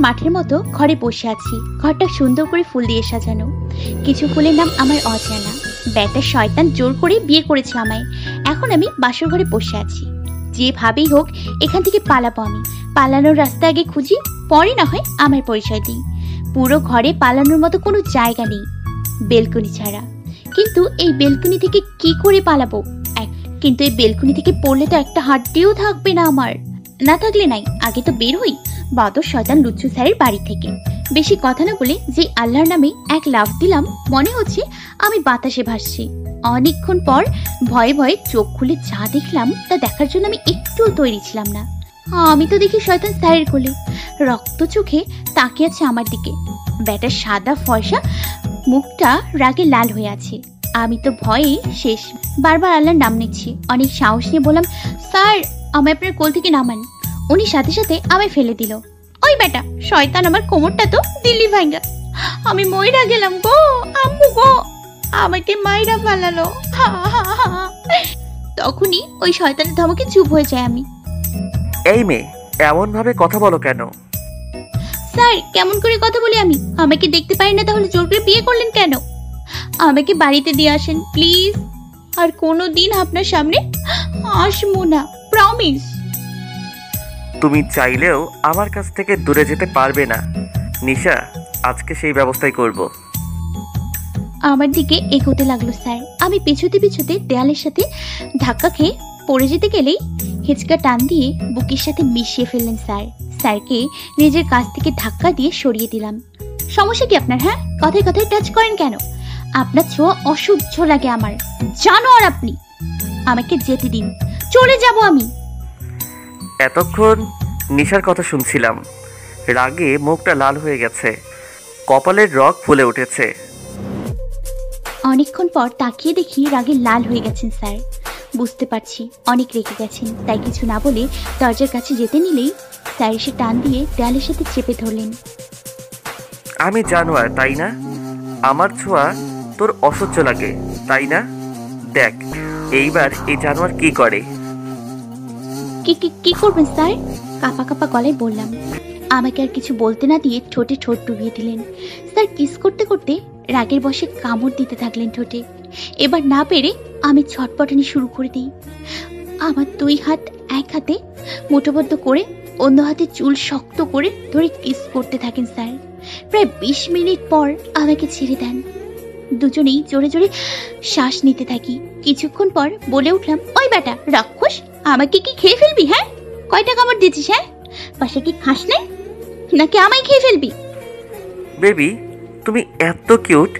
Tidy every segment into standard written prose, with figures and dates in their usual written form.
মাঠের মতো ঘরে বসে আছি। ঘরটা সুন্দর করে ফুল দিয়ে সাজানো। কিছু ফুলের নাম আমার অজানা। ব্যাটা শয়তান জোর করে বিয়ে করেছে আমায়। এখন আমি বাসর ঘরে বসে আছি। যেভাবেই হোক এখান থেকে পালাবো আমি। পালানোর রাস্তা আগে খুঁজি, পরে না হয় আমার পরিচয় দিই। পুরো ঘরে পালানোর মতো কোনো জায়গা নেই বেলকনি ছাড়া। কিন্তু এই বেলকনি থেকে কি করে পালাবো? কিন্তু এই বেলকনি থেকে পড়লে তো একটা হাড্ডিও থাকবে না আমার। না থাকলে নাই, আগে তো বের হই বাদর শয়তান লুচ্চু স্যারের বাড়ি থেকে। বেশি কথা না বলে যে আল্লাহর নামে এক লাফ দিলাম, মনে হচ্ছে আমি বাতাসে ভাসছি। অনেকক্ষণ পর ভয়ে ভয়ে চোখ খুলে যা দেখলাম তা দেখার জন্য আমি একটুও তৈরি ছিলাম না। আমি তো দেখি শয়তান স্যারের কোলে রক্ত চোখে তাকিয়ে আছে আমার দিকে। ব্যাটার সাদা ফর্সা মুখটা রাগে লাল হয়ে আছে। আমি তো ভয়ে শেষ। বারবার আল্লাহর নাম নিচ্ছি। অনেক সাহস নিয়ে বললাম, স্যার আমায় আপনার কোল থেকে নামান। উনি সাথে সাথে আমায় ফেলে দিল। ওই বেটা শয়তান আমার কোমরটা তো দিল্লি ভাঙ্গা। আমি মইরা গেলাম গো, আম্মু গো, আমাকে মাইরা ফালালো। তখনই ওই শয়তানের ধমকে চুপ হয়ে যায় আমি। এই মেয়ে, এমন ভাবে কথা বলো কেন? স্যার কেমন করে কথা বলি আমি? আমাকে দেখতে পারি না তাহলে জোর করে বিয়ে করলেন কেন? আমাকে বাড়িতে দিয়ে আসেন প্লিজ। আর কোনো দিন আপনার সামনে আসবো না, প্রমিস। তুমি চাইলেও আমার কাছ থেকে দূরে যেতে পারবে না নিশা। আজকে সেই ব্যবস্থাই করব। আমার দিকে এগোতে লাগলো স্যার। আমি পিছুতে পিছুতে দেয়ালের সাথে ধাক্কা খেয়ে পড়ে যেতে গেলেই হেঁচকা টান দিয়ে বুকের সাথে মিশিয়ে ফেললেন স্যার। স্যারকে নিজের কাছ থেকে ধাক্কা দিয়ে সরিয়ে দিলাম। সমস্যা কি আপনার? হ্যাঁ, কথায় কথায় টাচ করেন কেন? আপনার ছোঁয়া অসহ্য লাগে আমার। জানো আর আপনি আমাকে যেতে দিন, চলে যাব আমি। এতক্ষণ নিশার কথা শুনছিলাম। রাগে মুখটা লাল হয়ে গেছে, কপালের রগ ফুলে উঠেছে। অনেকক্ষণ পর তাকিয়ে দেখি রাগে লাল হয়ে গেছেন স্যার। বুঝতে পারছি অনেক রেগে গেছেন। তাই কিছু না বলে দরজার কাছে যেতে নিলেই স্যার এসে টান দিয়ে দেয়ালের সাথে চেপে ধরলেন। আমি জানোয়ার তাই না? আমার ছোঁয়া তোর অসহ্য লাগে তাই না? দেখ এইবার এই জানোয়ার কি করে। কি করবেন স্যার? কাপা কাপা গলায় বললাম। আমাকে আর কিছু বলতে না দিয়ে ঠোঁটে ঠোঁট ডুবিয়ে দিলেন। স্যার কিস করতে করতে রাগের বশে কামড় দিতে থাকলেন ঠোঁটে। এবার না পেরে আমি ছটপটানি শুরু করে দিই। আমার দুই হাত এক হাতে মুঠোবদ্ধ করে অন্য হাতে চুল শক্ত করে ধরে কিস করতে থাকেন স্যার। প্রায় 20 মিনিট পর আমাকে ছেড়ে দেন। দুজনেই জোরে জোরে শ্বাস নিতে থাকি। কিছুক্ষণ পর বলে উঠলাম, ওই বেটা রাক্ষস, আমাকে কি খেয়ে ফেলবি? হ্যাঁ, কয়টা কামড় দিয়েছিস? হ্যাঁ, পাশে কি খাস নাই নাকি আমায় খেয়ে ফেলবি? বেবি তুমি এত কিউট,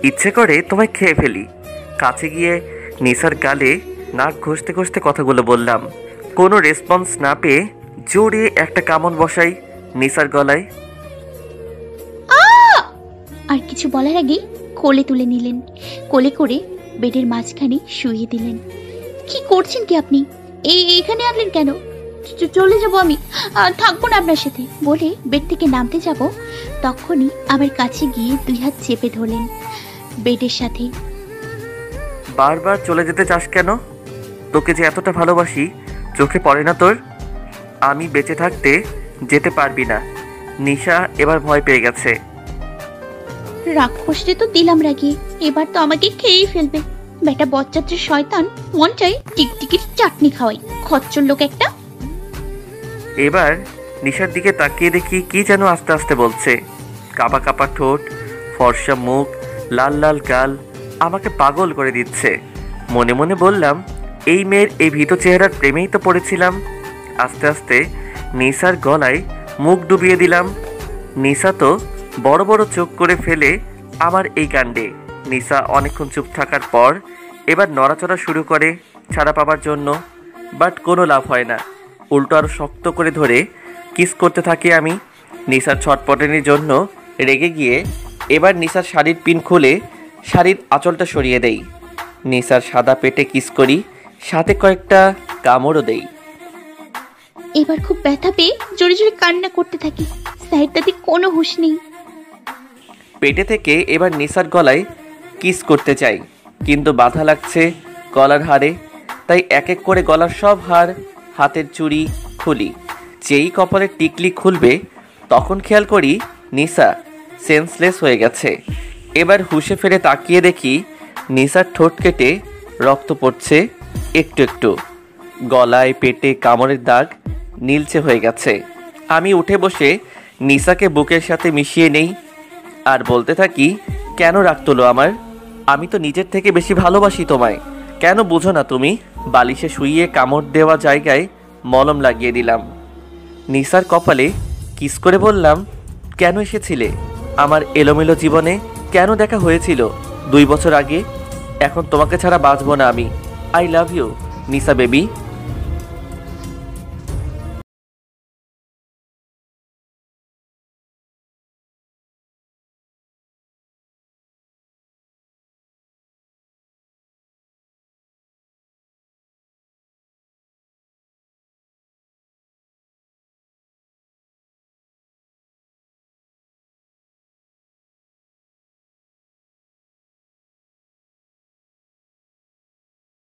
ইচ্ছে করে তোমায় খেয়ে ফেলি। কাছে গিয়ে নিসার গালে নাক ঘষতে ঘষতে কথাগুলো বললাম। কোনো রেসপন্স না পেয়ে জোরে একটা কামড় বসাই নিসার গলায়। আর কিছু বলার আগে কোলে তুলে নিলেন। কোলে করে বেডের মাঝখানে শুইয়ে দিলেন। কি করছেন কি আপনি? এইখানে আনলেন কেন? চলে যাব আমি, থাকবো না আপনার সাথে বলে বেড থেকে নামতে যাব, তখনই আমার কাছে গিয়ে দুই হাত চেপে ধরলেন বেডের সাথে। বারবার চলে যেতে চাস কেন? তোকে যে এতটা ভালোবাসি চোখে পড়ে না তোর? আমি বেঁচে থাকতে যেতে পারবি না। নিশা এবার ভয় পেয়ে গেছে। রাক্ষসে তো দিলাম রাগিয়ে, এবার তো আমাকে খেয়েই ফেলবে। বেটা বচ্চাত্রের শয়তান, মন চাই টিকটিকির চাটনি খাওয়াই, খচ্চর লোক একটা। এবার নিশার দিকে তাকিয়ে দেখি কি যেন আস্তে আস্তে বলছে। কাপা কাপা ঠোঁট, ফর্সা মুখ, লাল লাল গাল আমাকে পাগল করে দিচ্ছে। মনে মনে বললাম, এই মেয়ের এই ভীত চেহারার প্রেমেই তো পড়েছিলাম। আস্তে আস্তে নিসার গলায় মুখ ডুবিয়ে দিলাম। নিসা তো বড় বড় চোখ করে ফেলে আমার এই কাণ্ডে। নিসা অনেকক্ষণ চুপ থাকার পর এবার নড়াচড়া শুরু করে ছাড়া পাবার জন্য, বাট কোনো লাভ হয় না। উল্টো আরও শক্ত করে ধরে কিস করতে থাকি আমি। নিসার ছটপটানির জন্য রেগে গিয়ে এবার নিসার শাড়ির পিন খুলে শাড়ির আঁচলটা সরিয়ে দেই। নিসার সাদা পেটে কিস করি, সাথে কয়েকটা কামড়ও দেই। এবার খুব ব্যথা পেয়ে জোরে জোরে কান্না করতে থাকি। স্যার তাতে কোনো হুঁশ নেই। পেটে থেকে এবার নিসার গলায় কিস করতে চাই, কিন্তু বাধা লাগছে গলার হাড়ে। তাই এক এক করে গলার সব হাড়, হাতের চুড়ি খুলি। যেই কপালের টিকলি খুলবে তখন খেয়াল করি নিসা সেন্সলেস হয়ে গেছে। এবার হুঁশে ফিরে তাকিয়ে দেখি নিসার ঠোঁট কেটে রক্ত পড়ছে একটু একটু, গলায় পেটে কামড়ের দাগ নীলচে হয়ে গেছে। আমি উঠে বসে নিসাকে বুকের সাথে মিশিয়ে নেই আর বলতে থাকি, কেন রাগ তোলো আমার? আমি তো নিজের থেকে বেশি ভালোবাসি তোমায়, কেন বুঝো না তুমি? বালিশে শুইয়ে কামড় দেওয়া জায়গায় মলম লাগিয়ে দিলাম। নিসার কপালে কিস করে বললাম, কেন এসেছিলে আমার এলোমেলো জীবনে? কেন দেখা হয়েছিল 2 বছর আগে? এখন তোমাকে ছাড়া বাঁচবো না আমি। I love you Nisa baby.